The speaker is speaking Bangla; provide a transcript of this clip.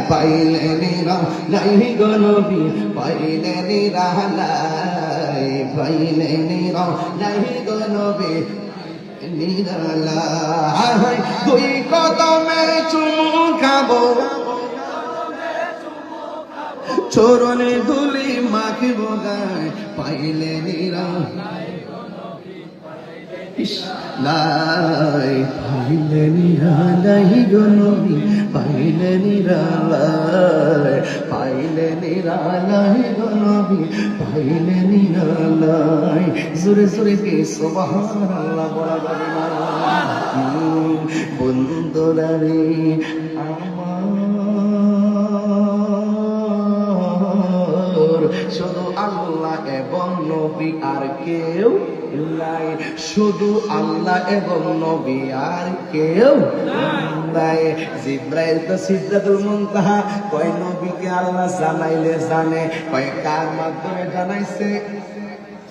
পাইলে নিরালাই গো নবী পাইলে নিরালাই পাইলে নিরালাই গো নবী নিরালাই দুই কদমে চুমু খাবো চরণে ধুলি মাখিব গায় পাইলে নিরালাই লাই পাইলে নিরালাই গো নবী পাইলে নিরালাই পাইলে নিরালাই গো নবী পাইলে নিরালাই জোরে জোরে কে সুবহানাল্লাহ বলা যাবে না বন্ধুরা রে আমার শুধু আল্লাহ এবং নবী আর কেউ নাই শুধু আল্লাহ এবং নবী আর কেউ নাই জিব্রাইল তো সিদরাতুল মুনতাহা কয় নবীকে আল্লাহ জানাইলে জানে কয় কার মাধ্যমে জানাইছে